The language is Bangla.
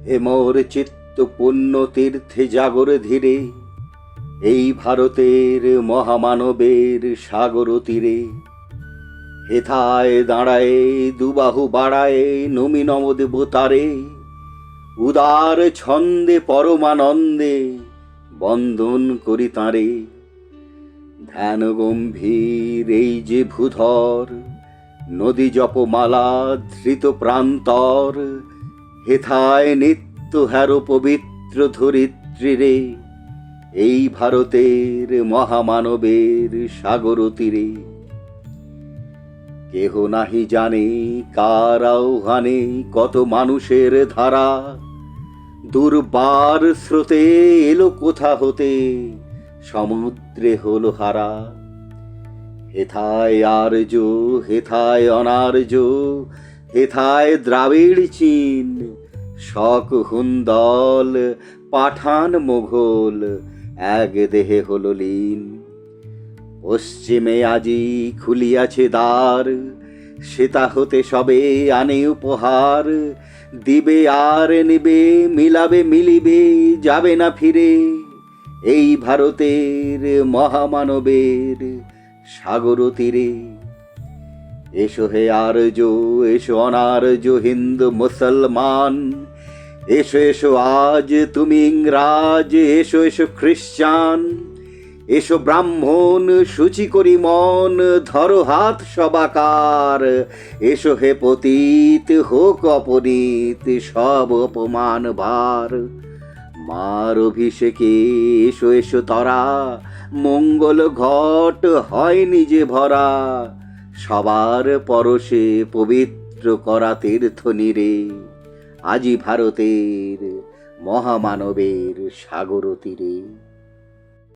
হে মোর চিত্ত পুণ্য তীর্থে জাগরে ধীরে, এই ভারতের মহামানবের সাগর তীরে। হেথায় দাঁড়ায়ে দুবাহু বাড়ায়ে নমি নম দেবতারে, উদার ছন্দে পরমানন্দে বন্দন করি তাঁরে। ধ্যান গম্ভীর এই যে ভূধর, নদী জপমালা ধৃত প্রান্তর, হেথায় নিত্য হ্যারো পবিত্র ধরিত্রী রে, এই ভারতের মহামানবের সাগর তীরে। কেহ নাহি জানে কার আহ্বানে কত মানুষের ধারা, দুর্বার স্রোতে এলো কোথা হতে সমুদ্রে হলো হারা। হেথায় আর্য হেথায় অনার্য, হেথায় দ্রাবিড় চীন, শক হুন্দল পাঠান মোঘল এক দেহে হলো লীন। পশ্চিমে আজি খুলিয়াছে দ্বার, সেতা হতে সবে আনে উপহার, দিবে আর নিবে মিলাবে মিলিবে যাবে না ফিরে, এই ভারতের মহামানবের সাগর তীরে। এসো হে আর্য এসো অনার্য হিন্দু মুসলমান, এসো এসো আজ তুমি ইংরাজ, এসো এসো খ্রিস্টান, এসো ব্রাহ্মণ সূচি করি মন, ধরো হাত সবাকার, এসো হে পতিত হোক অপনীত সব অপমান ভার। মার অভিষেকে এসো এসো তরা, মঙ্গল ঘট হয় নিজে ভরা, সবার পরশে পবিত্র করা তীর্থ নীরে, আজি ভারতের মহামানবের সাগর তীরে।